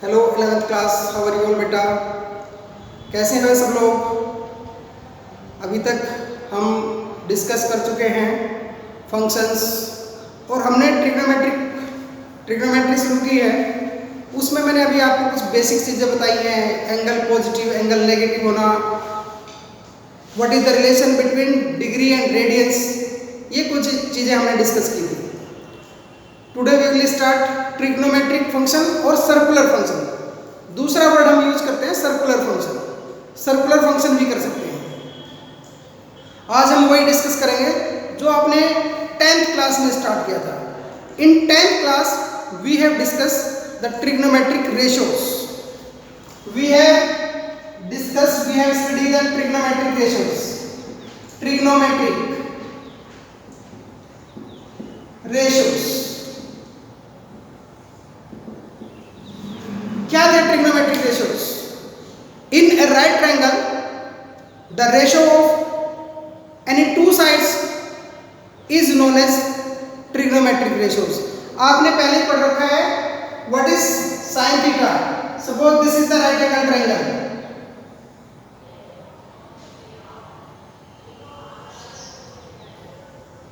Hello 11th class, how are you all बेटा। कैसे हैं सब लोग। अभी तक हम डिस्कस कर चुके हैं फंक्शंस और हमने ट्रिग्नोमेट्री शुरू की है। उसमें मैंने अभी आपको कुछ बेसिक चीज़ें बताई हैं। एंगल पॉजिटिव, एंगल नेगेटिव होना, what is the relation between degree and radians, ये कुछ चीज़ें हमने डिस्कस की थी। Today we will start trigonometric function और सर्कुलर फंक्शन। दूसरा वर्ड हम यूज करते हैं सर्कुलर फंक्शन। सर्कुलर फंक्शन भी कर सकते हैं। आज हम वही डिस्कस करेंगे जो आपने 10th क्लास में स्टार्ट किया था। In 10th class we have discuss the trigonometric ratios. We have study the trigonometric ratios. Trigonometric ratios क्या थे trigonometric ratios? In a right triangle the ratio of any two sides is known as trigonometric ratios. आपने पहले पढ़ रखा है what is sine theta. Suppose this is the right angle triangle.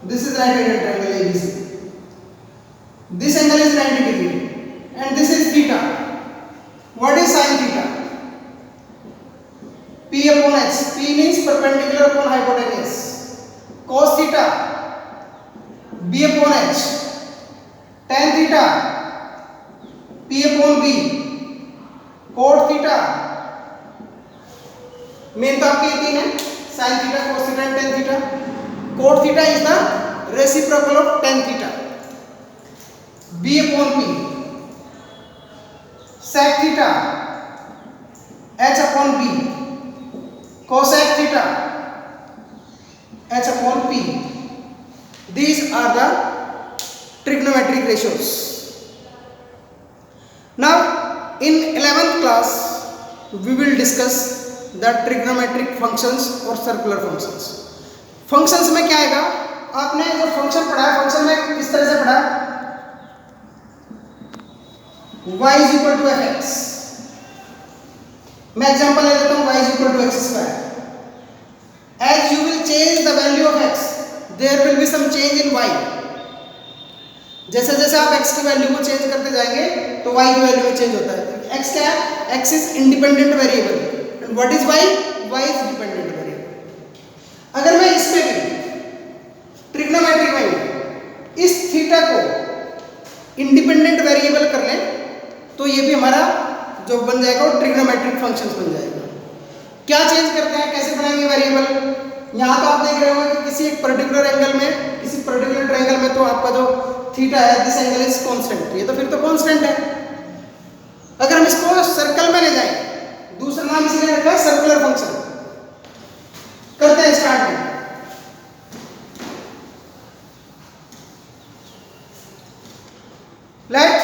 This is right angle triangle ABC. This angle is 90 degree and this is theta. What is sin theta? P upon h. P means perpendicular upon hypotenuse. Cos theta B upon h. Tan theta P upon B. Cot theta main तो आपके ये तीन है, sin theta, cos theta and tan theta. Cot theta is the reciprocal of tan theta. B upon P. Sec theta H upon B. Cosec theta H upon P. These are the trigonometric ratios. Now in 11th class we will discuss the trigonometric functions or circular functions. Functions में क्या आएगा? आपने जो function पढ़ा है, function में इस तरह से पढ़ा y is equal to fx. मैं एग्जांपल ले लेता हूं y is equal to x square. As you will change the value of x, there will be some change in y. जैसे जैसे आप x की वैल्यू को चेंज करते जाएंगे तो y की वैल्यू में चेंज होता है। x क्या है? x is independent variable and what is y? y is dependent variable. अगर मैं इसमें भी ट्रिग्नोमेट्री में इस थीटा को इंडिपेंडेंट वेरिएबल कर लें तो ये भी हमारा जो बन जाएगा वो ट्रिग्नोमेट्रिक फंक्शंस बन जाएगा। क्या चेंज करते हैं, कैसे बनाएंगे वेरिएबल? यहाँ तो आप देख रहे होंगे कि किसी एक पर्टिकुलर एंगल में, किसी पर्टिकुलर ट्रायंगल में तो आपका जो थीटा है दिस एंगल इज कांस्टेंट, ये तो फिर तो कांस्टेंट है। अगर हम इसको सर्कल में ले जाएं, दूसरा नाम इसलिए रखा है सर्कुलर फंक्शन। करते हैं स्टार्ट में। Let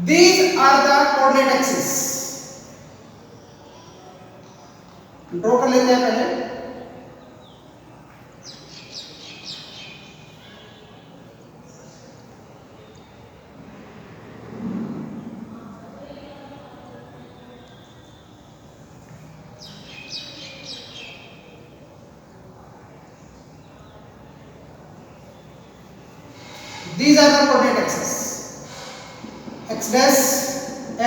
these are the coordinate axes. Draw कर लेते हैं पहले। These are the coordinate axes. X dash,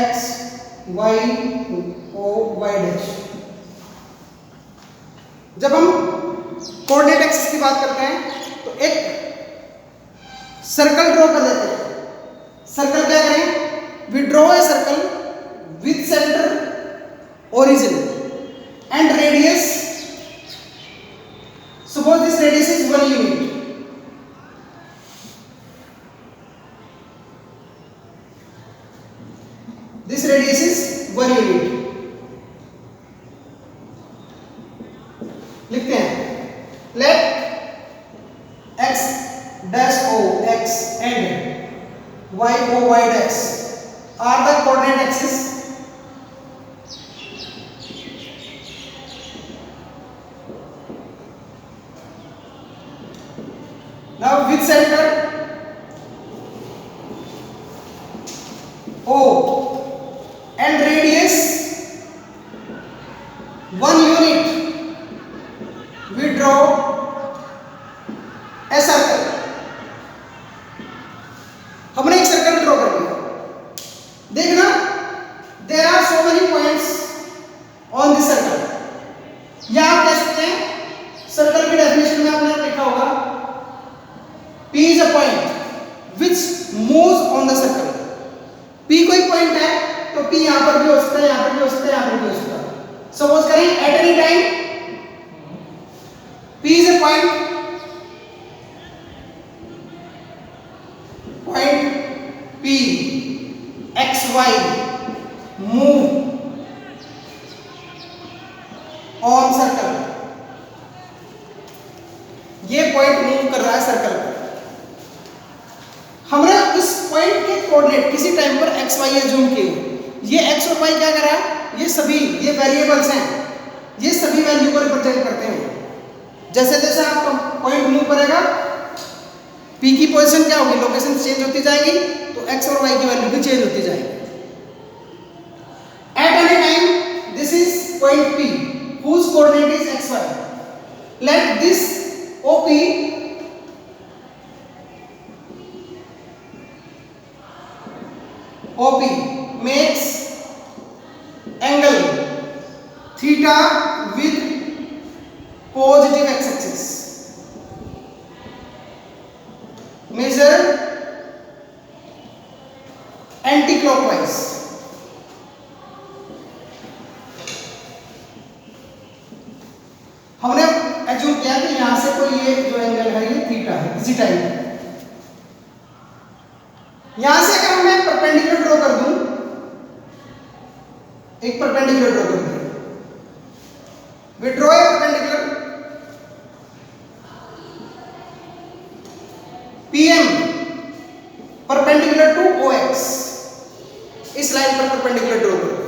X, Y, O, Y dash. जब हम कोऑर्डिनेट एक्सिस की बात करते हैं तो एक सर्कल ड्रॉ कर देते हैं। सर्कल क्या करें? We draw a circle with centre origin and radius. Suppose this radius is 1 unit. This radius is 1 unit. लिखते हैं let x dash o x and y o y dash are the coordinate axes. Now with center O and radius 1 unit, we draw a circle. हमने एक circle draw कर लिया। देखना, there are so many points on this circle. या आप कह सकते हैं, सर्कल की डेफिनेशन में आपने लिखा होगा P is a point which moves on the circle. P कोई पॉइंट है तो P यहां पर भी हो सकता है, यहां पर भी हो सकता है, यहां पर भी हो सकता है। सपोज करें eight any time P is a point P x y move on circle। ये पॉइंट मूव कर रहा है सर्कल पर। हमने इस पॉइंट के कोऑर्डिनेट किसी टाइम पर एक्स वाई एज्यूम किए। ये एक्स और वाई क्या कर रहा है, ये सभी ये वेरिएबल्स हैं, ये सभी वैल्यू को रिप्रेजेंट करते हैं। जैसे जैसे आपका पॉइंट मूव करेगा, पी की पोजीशन क्या होगी, लोकेशन चेंज होती जाएगी, तो एक्स और वाई की वैल्यू भी चेंज होती जाएगी। Eight any time this is point P whose coordinate is xy. Let this OP makes angle theta with positive x-axis. Measure anti-clockwise. हमने एज्यूम किया कि यहां से कोई ये जो एंगल है ये थीटा है किसी टाइम। यहां से अगर मैं परपेंडिकुलर ड्रॉ कर दूं, एक परपेंडिकुलर ड्रॉ कर दूं, we draw a perpendicular PM perpendicular to OX। इस लाइन पर परपेंडिकुलर ड्रॉ कर।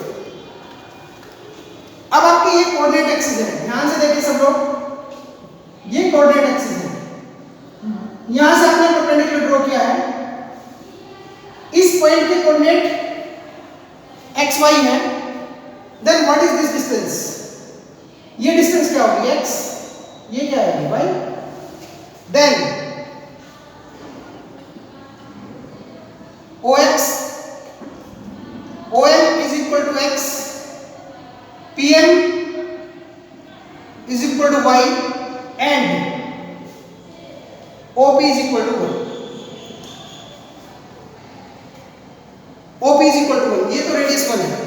अब आपके ये कोऑर्डिनेट एक्सिस है, ध्यान से देखिए सब लोग, ये कोऑर्डिनेट एक्सिस है। यहां से आपने परपेंडिकुलर ड्रॉ किया है, इस पॉइंट के कोऑर्डिनेट एक्स वाई है। Then what is this distance, ये डिस्टेंस क्या होगी x, ये क्या है y। देन OX OM is equal to x, PM is equal to y and OP is equal to 1। OP is equal to 1, ये तो रेडियस 1 है।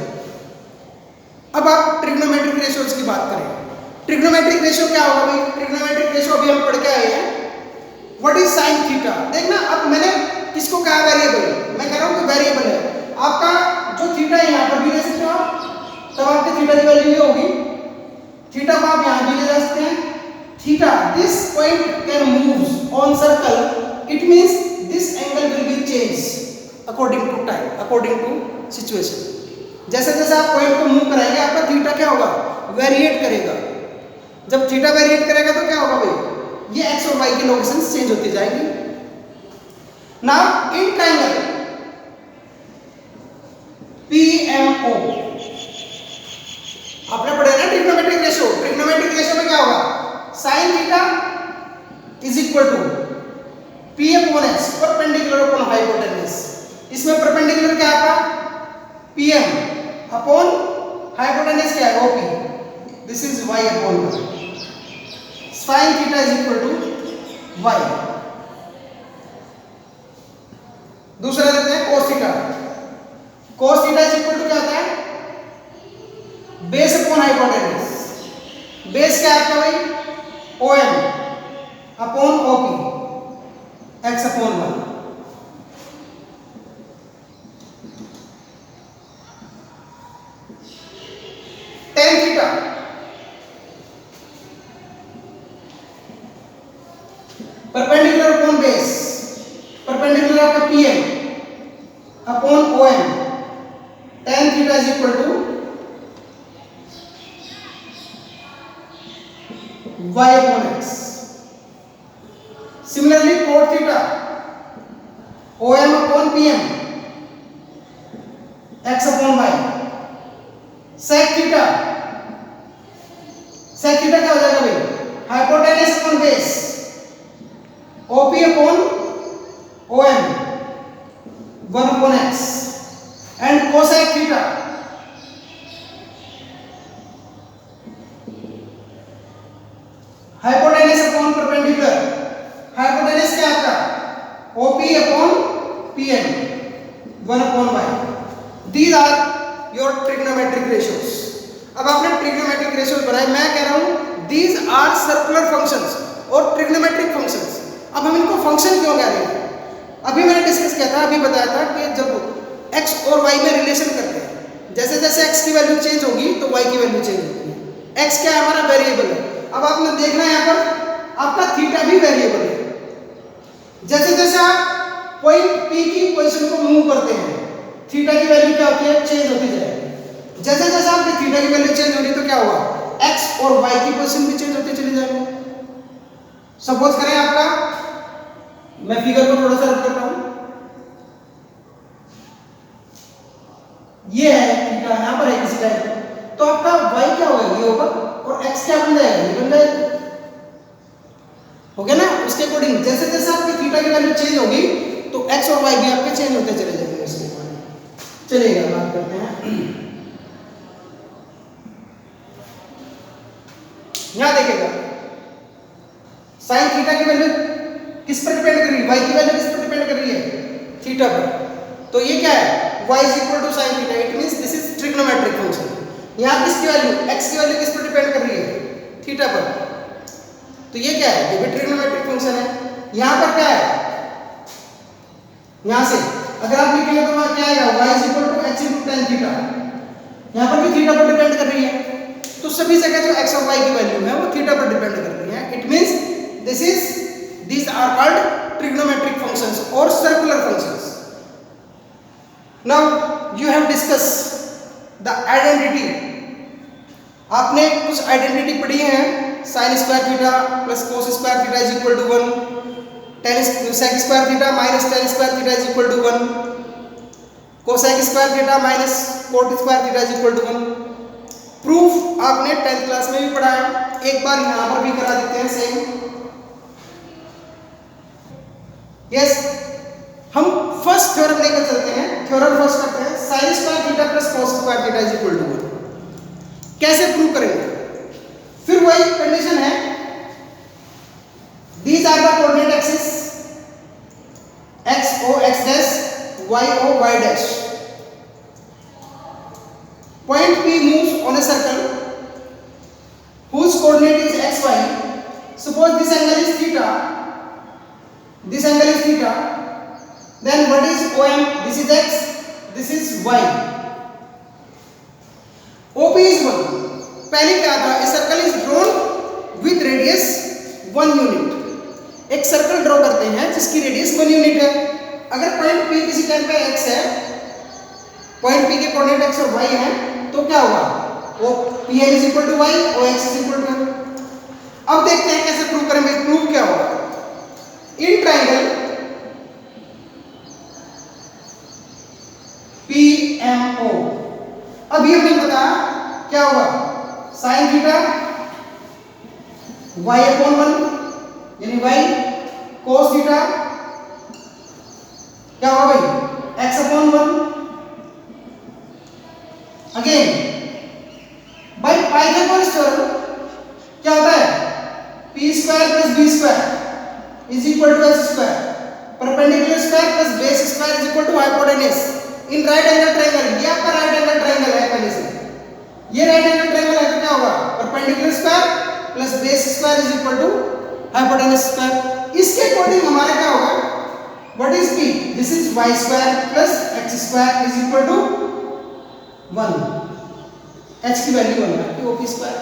अब आप ट्रिग्नोमेट्रिक रेशियोज की बात करें। ट्रिग्नोमेट्रिक रेशियो क्या होगा भाई, ट्रिग्नोमेट्रिक रेशियो अभी हम पढ़ के आए हैं। What is sine theta. देखना, अब मैंने किसको कहा वेरिएबल, मैं कह रहा हूं कि वेरिएबल है आपका जो थीटा है, यहां पर भी ले सकते हो आप, तब आपके थीटा की वैल्यू ये होगी। थीटा को आप यहां भी ले जा सकते हैं। Theta, this point can moves on circle, it means this angle will be change according to time, according to situation. जैसे जैसे आप पॉइंट को मूव कराएंगे, आपका थीटा क्या होगा, वेरिएट करेगा। जब थीटा वेरिएट करेगा तो क्या होगा भाई, ये एक्स और वाई की लोकेशन चेंज होती जाएगी। नाउ इन ट्रायंगल PMO आपने पढ़ा ना ट्रिग्नोमेट्रिक रेशियो। ट्रिग्नोमेट्रिक रेशियो में क्या होगा, sin theta is equal to P upon X perpendicular upon hypotenuse. इसमें परपेंडिकुलर क्या आपका PM अपॉन हाइपोटेन्यूज क्या है OP, this is y upon 1। sin theta is equal to y। दूसरा देखते हैं cos theta. cos theta is equal to क्या होता है, बेस अपॉन हाइपोटेन्यूज। बेस क्या है आपका भाई, OM upon OP x upon 1। tan theta perpendicular upon base, perpendicular आपका PM upon OM। tan theta is equal to y upon x। Similarly cot theta OM upon PM x upon y, sec theta क्या हो जाएगा भाई, hypotenuse upon base, OP upon OM 1 upon x, and cosec theta hypotenuse upon perpendicular, hypotenuse क्या आपका OP upon PM 1 upon y. These are your trigonometric ratios. अब आपने trigonometric ratios बनाए, मैं कह रहा हूं दीज आर सर्कुलर फंक्शंस और ट्रिग्नोमेट्रिक फंक्शंस। अब हम इनको फंक्शन क्यों कह रहे हैं, अभी मैंने डिस्कस किया था, अभी बताया था कि जब x और y में रिलेशन करते हैं, जैसे जैसे x की वैल्यू चेंज होगी तो y की वैल्यू चेंज होती है। x क्या है, हमारा वेरिएबल है। अब आपने देखना है यहाँ पर आपका थीटा भी वेरिएबल है। जैसे जैसे आप पॉइंट P की पोजीशन को मूव करते हैं, थीटा की वैल्यू क्या होती है, चेंज होती जाएगी। जैसे जैसे आपकी थीटा की वैल्यू चेंज हो रही तो क्या हुआ, x और y की पोजीशन भी चेंज होती चली जाएगी। सपोज करें आपका, मैं फिगर को थोड़ा सा रख करता हूं, ये है थीटा, यहां पर है किसी टाइप, तो आपका y क्या होगा, ये होगा, और x क्या बन जाएगा, ये बन जाएगा, हो गया ना। उसके अकॉर्डिंग जैसे जैसे आपकी थीटा की वैल्यू चेंज होगी तो x और y भी आपके चेंज होते चले जाएंगे। उसके अकॉर्डिंग चलिएगा बात करते हैं। यहां देखिएगा साइन थीटा की वैल्यू किस पर डिपेंड कर रही है, y की वैल्यू किस पर डिपेंड कर रही है, थीटा पर। तो ये क्या है, y is equal to sin theta, it means this is trigonometric function. यहां किसकी वैल्यू, x की वैल्यू किस पर डिपेंड कर रही है, थीटा पर, तो ये क्या है, ये भी ट्रिग्नोमेट्रिक फंक्शन है। यहां पर क्या है, यहां से अगर आप लिखेंगे तो वहां क्या आएगा, y is equal to h into tan theta, यहां पर भी थीटा पर डिपेंड कर रही है। तो सभी जगह जो x और y की वैल्यू है वो थीटा पर डिपेंड कर रही है। It means these are called trigonometric functions or circular functions. Now you have discussed the identity. आपने कुछ आइडेंटिटी पढ़ी है, sin square theta plus cos square theta is equal to 1, tan sec square theta minus tan square theta is equal to 1, cosec square theta minus cot square theta is equal to 1। Proof आपने 10th class में भी पढ़ा है, एक बार यहां पर भी करा देते हैं सेम। यस, हम फर्स्ट थ्योरम लेकर चलते हैं, थ्योरम फर्स्ट करते हैं, sin square theta plus cos square theta is equal to 1। कैसे प्रूव करेंगे, फिर वही कंडीशन है, these are the coordinate axis, x o x dash, y o y dash. Point P moves on a circle whose coordinate is x y. Suppose this angle is theta. This angle is theta. Then what is OM? This is x. This is y. OP is 1. पहले क्या था? A circle is drawn with radius 1 unit. एक circle draw करते हैं जिसकी radius 1 unit है। अगर point P किसी टाइम पे x है, पॉइंट P के कोऑर्डिनेट x और y हैं, तो क्या होगा, वो Pm is equal to y और x is equal to m। अब देखते हैं कैसे प्रूव करेंगे। प्रूव क्या होगा, इन ट्राइंगल PMO, अब ये हमें पता क्या होगा, साइन थीटा y अपॉन 1 यानी y, कोस थीटा क्या होगा भाई, x upon 1। Again by Pythagoras theorem क्या होता है, p square plus b square is equal to x square, perpendicular square plus base square is equal to hypotenuse in right angle triangle. ये आपका right angle triangle है पहले से, ये right angle triangle है तो क्या होगा, perpendicular square plus base square is equal to hypotenuse square. इसके अकॉर्डिंग हमारा क्या होगा, what is p, this is y square plus x square is equal to 1, h की वैल्यू 1 है, तो p square.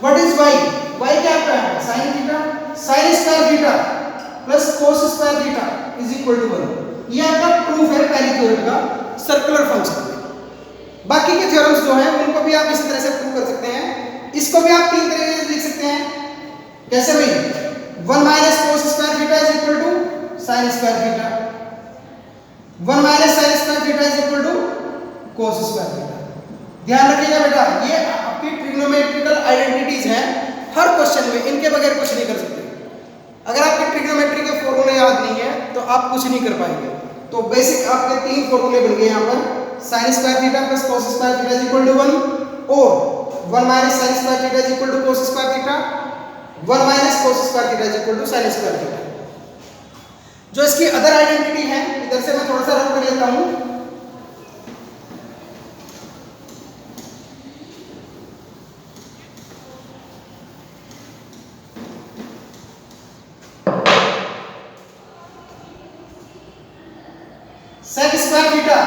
What is y, y क्या आपका है, sin theta, sin square theta plus cos square theta is equal to 1। ये आपका proof है पहली थ्योरम का, सर्कुलर फंक्शन। बाकी के थ्योरम्स जो हैं उनको भी आप इस तरह से प्रूव कर सकते हैं। इसको भी आप तीन तरीके से लिख सकते हैं, कैसे भाई, 1 minus cos square theta is equal to sin square theta, 1 minus sine square theta is equal to cos square theta. ध्यान रखिएगा बेटा, ये आपकी ट्रिग्नोमेट्रिकल आइडेंटिटीज हैं, हर क्वेश्चन में इनके बगैर कुछ नहीं कर सकते। अगर आपके ट्रिग्नोमेट्री के फॉर्मूले याद नहीं है तो आप कुछ नहीं कर पाएंगे। तो बेसिक आपके 3 फॉर्मूले बन गए यहाँ पर, sine square theta plus cos square theta is equal to 1 और 1 minus sine square theta is equal to cos square theta, 1 minus cos square theta is equal to sine square theta. जो इसकी other identity है, इधर से मैं थोड़ा सा रब कर लेता हूं। Sec square theta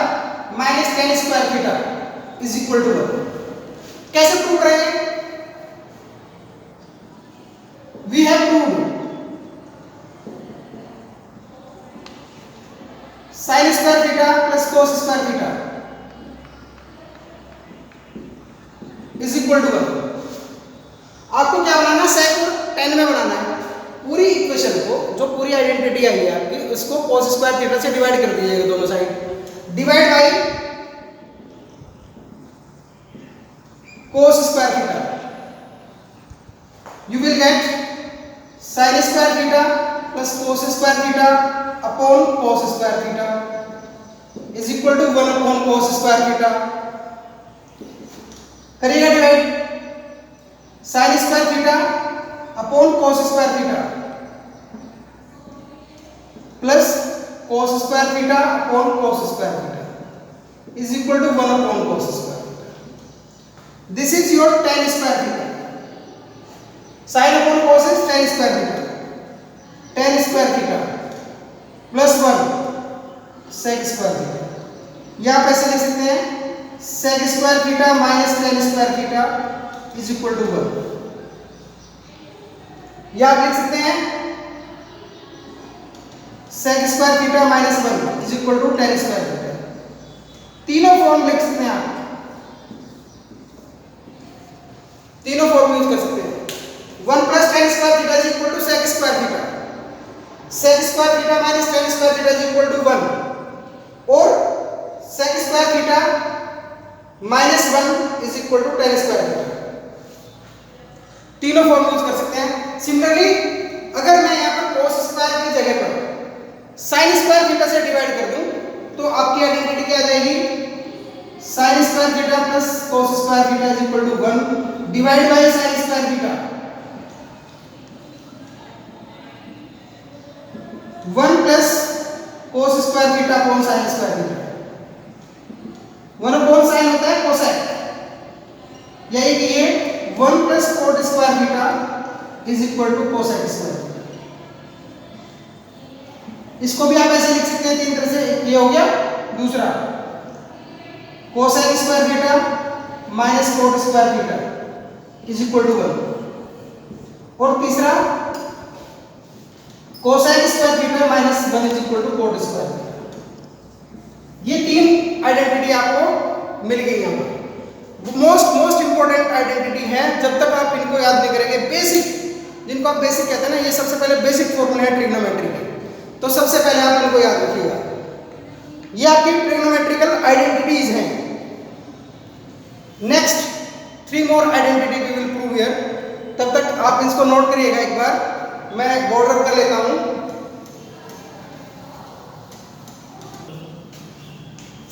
minus tan square theta is equal to 1। कैसे प्रूव करेंगे? We have proved sine square theta plus cos square theta is equal to 1। आपको क्या बनाना है? सेक और टेन में बनाना है। पूरी इक्वेशन को, जो पूरी आइडेंटिटी आई है आपकी, उसको कोस स्क्वायर थीटा से डिवाइड कर दीजिएगा दोनों side. Divide by cos square theta, you will get sine square theta plus cos square theta upon cos square theta is equal to 1 upon cos square theta. करिएगा divide, sine square theta upon cos square theta plus cos square theta upon cos square theta is equal to 1 upon cos square theta. This is your tan square theta. Sine upon cos is tan square theta, tan square theta plus 1 sec square theta. या आप ऐसे लिख सकते हैं, sec square theta minus tan square theta is equal to 1। या आप लिख सकते हैं sec square theta minus 1 is equal to tan square theta. तीनों फॉर्म लिख सकते हैं आप, तीनों फॉर्म यूज कर सकते हैं। 1 plus tan square theta is equal to sec square theta, sec square theta minus tan square theta is equal to 1 और sec square theta minus 1 is equal to tan square theta. तीनों form use कर सकते हैं। Similarly अगर मैं यहाँ पर cos square की जगह पर साइन स्क्वायर थीटा से डिवाइड कर दूं तो आपकी आइडेंटिटी क्या आ जाएगी? Sine square theta plus cos square theta is equal to 1 divide by sine square theta. 1 plus cos square theta upon sine square theta. 1 upon sine होता है कोसेक, यही कि ये 1 plus cot square theta is equal to cosec square. इसको भी आप ऐसे लिख सकते हैं, तीन तरह से। ये हो गया दूसरा, cosec square theta minus cot square theta is equal to 1 और तीसरा cosec square theta minus 1 is equal to cot square theta. ये तीन आइडेंटिटी आपको मिल गई यहाँ पर। मोस्ट इंपॉर्टेंट आइडेंटिटी है, जब तक आप इनको याद नहीं करेंगे। बेसिक, जिनको आप बेसिक कहते हैं ना, ये सबसे पहले बेसिक फॉर्मूले है ट्रिग्नोमेट्री के, तो सबसे पहले आप इनको याद रखिएगा। ये आपकी ट्रिग्नोमेट्रिकल आइडेंटिटीज हैं। Next 3 more identity we will prove here. तब तक आप इसको नोट करिएगा एक बार, मैं बॉर्डर कर लेता हूं।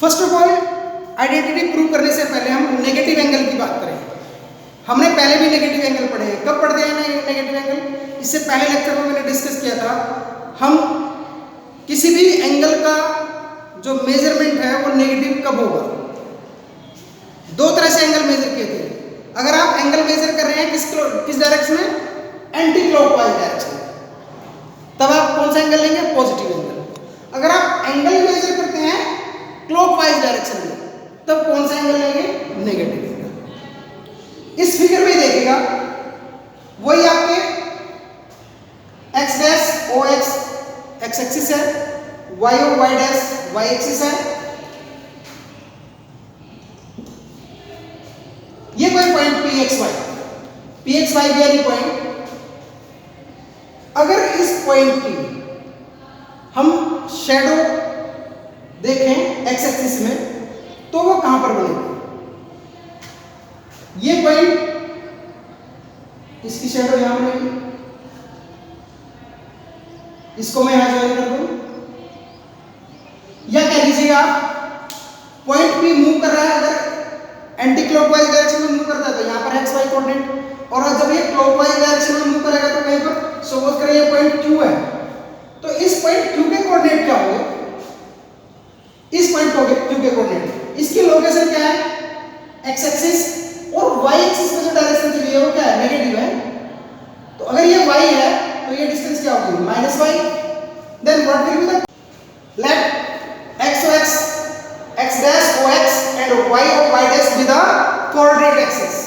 First of all, identity prove करने से पहले हम नेगेटिव एंगल की बात करें। हमने पहले भी नेगेटिव एंगल पढ़े हैं। कब पढ़ते हैं नेगेटिव एंगल? इससे पहले लेक्चर में मैंने डिस्कस किया था। हम किसी भी एंगल का जो मेजरमेंट है वो नेगेटिव कब होगा? 2 तरह से एंगल मेजर किए थे। अगर आप एंगल मेजर कर रहे हैं किस डायरेक्शन में? एंटी क्लॉकवाइज डायरेक्शन, तब आप कौन सा एंगल लेंगे? Positive angle. अगर आप एंगल मेजर करते हैं क्लॉकवाइज डायरेक्शन में, तब कौन सा एंगल लेंगे? Negative angle. इस फिगर में देखिएगा, वही आपके एक्स डैश ओ एक्स एक्स एक्सिस है, वाई ओ वाई डैश वाई एक्सिस है। ये कोई पॉइंट पी एक्स वाई भी एनी पॉइंट। अगर इस पॉइंट की हम शेडो देखें एक्स एक्सिस में, तो वो कहां पर बनेगा? ये पॉइंट, इसकी शेडो यहां बनेगी, इसको मैं यहां ज्वाइन कर दूं, या कह लीजिएगा आप पॉइंट पी मूव कर रहा है, अगर एंटी क्लॉकवाइज डायरेक्शन में मूव करता है तो यहां पर एक्स वाई कोऑर्डिनेट, और जब ये क्लॉकवाइज डायरेक्शन में मूव करेगा तो कहीं पर, सपोज करें ये पॉइंट क्यू है, तो इस पॉइंट क्यू के कोऑर्डिनेट क्या होंगे? इस पॉइंट को क्यू के कोऑर्डिनेट, इसकी लोकेशन क्या है? एक्स एक्सिस, और वाई एक्सिस में जो डायरेक्शन चली है वो क्या है? नेगेटिव है। तो अगर ये वाई है तो ये डिस्टेंस क्या होगी? Minus y. Then what will be the, let x o x, x dash O x and y O Y dash be the coordinate axis.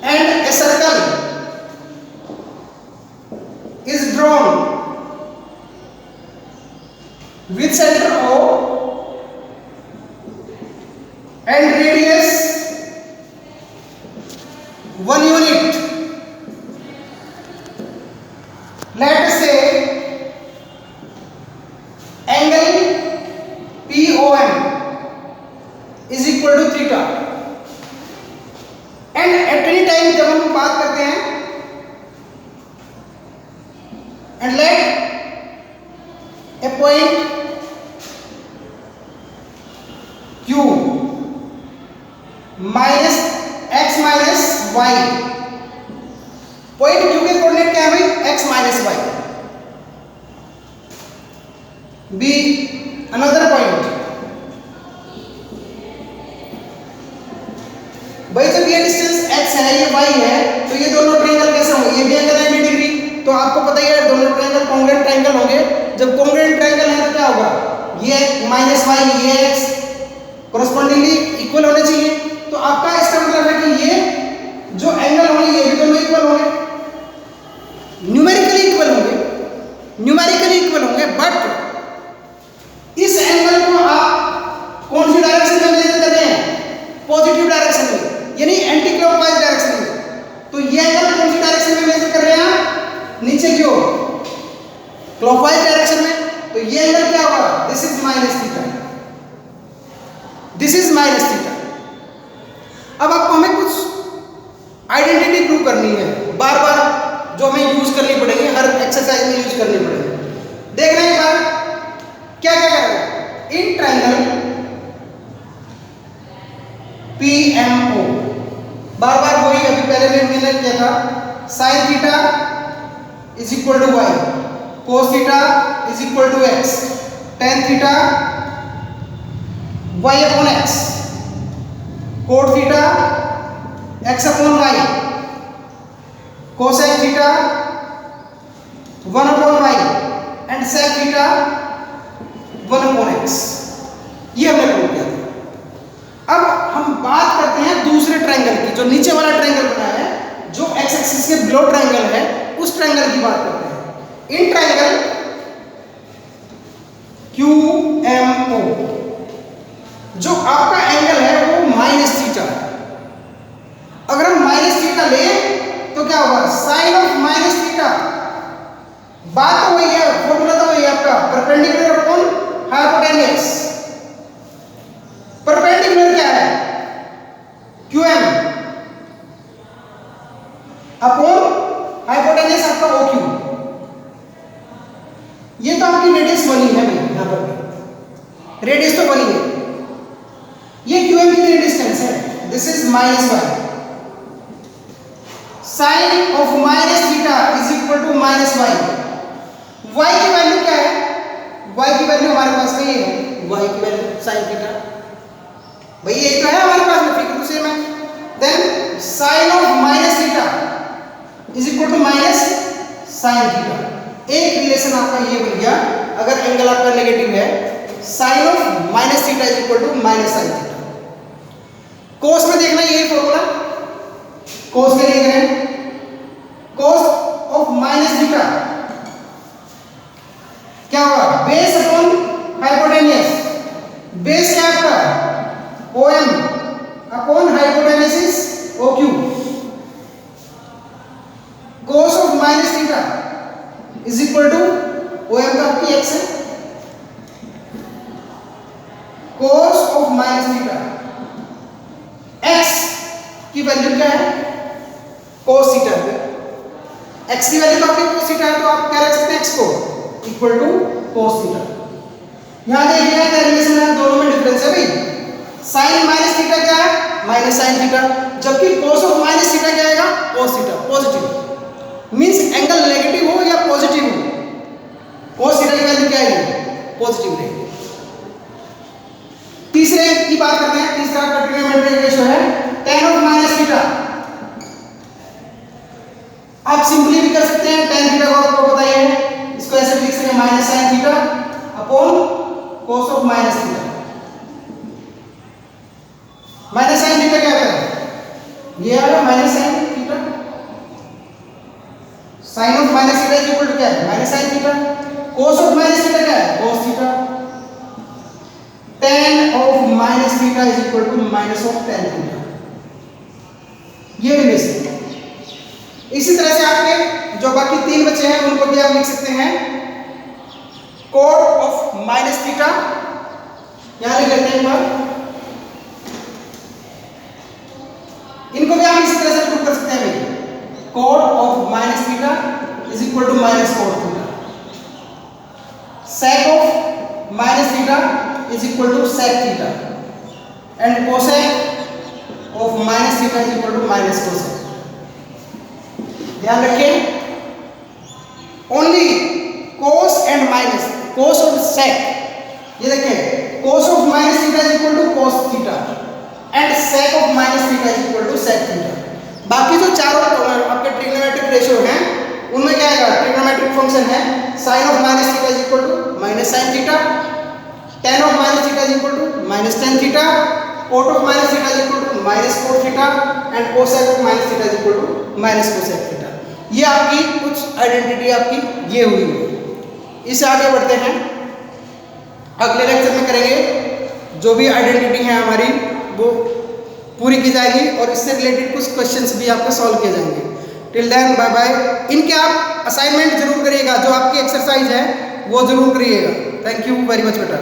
And a circle is drawn with center O and radius 1 unit. Let us say angle POM is equal to theta. And at any time जब हम बात करते हैं, and let a point Q minus x minus y, point Q के coordinate क्या है भाई? X minus y. Be another point, भाई जब ये डिस्टेंस x है, ये y है, तो ये दोनों ट्रायंगल कैसे होंगे? ये भी एंगल 90 डिग्री, तो आपको पता ही है दोनों ट्रायंगल कॉन्ग्रुएंट ट्रायंगल होंगे। जब कॉन्ग्रुएंट ट्रायंगल है तो क्या होगा? ये माइनस वाई, ये x कॉरस्पॉन्डिंगली इक्वल होने चाहिए। तो आपका इसका मतलब है कि ये जो एंगल होंगे ये भी दोनों इक्वल होंगे, न्यूमेरिकली इक्वल होंगे, न्यूमेरिकली इक्वल होंगे। बट इस एंगल को आप कौन सी डायरेक्शन में मेजर कर रहे हैं? पॉजिटिव डायरेक्शन में, यानी एंटी क्लॉकवाइज डायरेक्शन में। तो ये एंगल कौन सी डायरेक्शन में मेजर कर रहे हैं आप? नीचे की ओर, क्लॉकवाइज डायरेक्शन में। तो ये एंगल क्या होगा? This is minus theta, this is minus theta. अब आपको हमें कुछ आइडेंटिटी प्रूव करनी है, बार बार जो हमें यूज करनी पड़ेगी, हर एक्सरसाइज में यूज करनी पड़ेगी। देख रहे हैं एक बार क्या क्या करेंगे? इन ट्रायंगल PMO, बार बार वही अभी पहले भी मैंने किया था, sine theta is equal to y, cos theta is equal to x, tan theta y upon x, cot theta x upon y, cosec theta 1 upon y and sec theta 1 upon x. ये हमने prove किया था। अब हम बात करते हैं दूसरे ट्रायंगल की, जो नीचे वाला ट्रायंगल बना है, जो एक्स एक्सिस के बिलो ट्रायंगल है, उस ट्रायंगल की बात करते हैं। इन ट्रायंगल QMO जो आपका एंगल है वो माइनस थीटा है। अगर हम माइनस थीटा ले तो क्या होगा? Sine of minus theta. बात तो वही है, फॉर्मूला तो वही है आपका, परपेंडिकुलर अपॉन हाइपोटेन्यूस। परपेंडिकुलर क्या है? QM अपॉन हाइपोटेन्यूस आपका OQ। ये तो आपकी रेडियस बनी है भाई, यहां पर रेडियस तो बनी है। ये QM कितनी डिस्टेंस है? This is minus y. Sine of minus theta is equal to minus y. Y की वैल्यू क्या है? वाई की वैल्यू हमारे पास में ये है, वाई की वैल्यू साइन थीटा, भाई ये तो है हमारे पास में, फिगर तो सेम है। Then sine of minus theta is equal to minus sine theta. एक रिलेशन आपका ये बन गया, अगर एंगल आपका नेगेटिव है, sine of minus theta is equal to minus sine theta. Cos में देखना यही फॉर्मूला, कोस के लिए करें, कोस ऑफ माइनस थीटा क्या होगा? Base upon hypotenuse. बेस क्या आपका? OM upon hypotenuse OQ। Cos of minus theta is equal to OM तो आपकी x है, cos of minus theta, x की वैल्यू क्या है, cos थीटा, x की वैल्यू तो आपकी cos थीटा है, तो आप क्या रख सकते हैं x को इक्वल टू cos थीटा। यहां देखिए क्या रिलेशन है, दोनों में डिफरेंस है भाई, sin माइनस थीटा क्या है, माइनस sin थीटा, जबकि cos ऑफ माइनस थीटा क्या आएगा, cos theta, positive, means angle negative हो या पॉजिटिव हो, cos थीटा की वैल्यू क्या आएगी, पॉजिटिव रहेगी। तीसरे की बात करते हैं, तीसरा का ट्रिग्नोमेट्रिक रेशियो है tan ऑफ माइनस थीटा। आप सिंपली भी कर सकते हैं, tan थीटा को आपको पता ही है, इसको ऐसे भी लिख सकते हैं minus sin theta upon cos of minus theta. Minus sin theta क्या है, ये आ गया minus sin theta, sin of minus theta equal to क्या है, minus sin theta, cos of minus theta क्या है, cos theta, tan of minus theta is equal to minus of tan theta, ये रिलेशन। इसी तरह से आपके जो बाकी तीन बचे हैं उनको भी आप लिख सकते हैं cot ऑफ माइनस थीटा, यहां लिख लेते हैं एक बार, इनको भी आप इसी तरह से प्रूव कर सकते हैं भाई, cot of minus theta is equal to minus cot theta, sec of minus theta is equal to sec theta and cosec of minus theta is equal to minus cosec। ध्यान रखें, only cos and minus, cos और sec, ये देखें cos of minus theta is equal to cos theta and sec of minus theta is equal to sec theta। बाकी जो चारों आपके trigonometric ratio हैं उनमें क्या आएगा, ट्रिग्नोमेट्रिक फंक्शन है sin of minus theta is equal to minus sin theta, tan of minus theta is equal to minus tan theta, cot of minus theta is equal to minus cot theta and cosec of minus theta is equal to minus cosec theta। ये आपकी कुछ identity आपकी ये हुई है। इससे आगे बढ़ते हैं, अगले लेक्चर में करेंगे, जो भी आइडेंटिटी है हमारी वो पूरी की जाएगी और इससे रिलेटेड कुछ क्वेश्चंस भी आपको सॉल्व किए जाएंगे। Till then bye bye. इनके आप असाइनमेंट जरूर करिएगा, जो आपकी एक्सरसाइज है वो जरूर करिएगा। थैंक यू वेरी मच बेटा।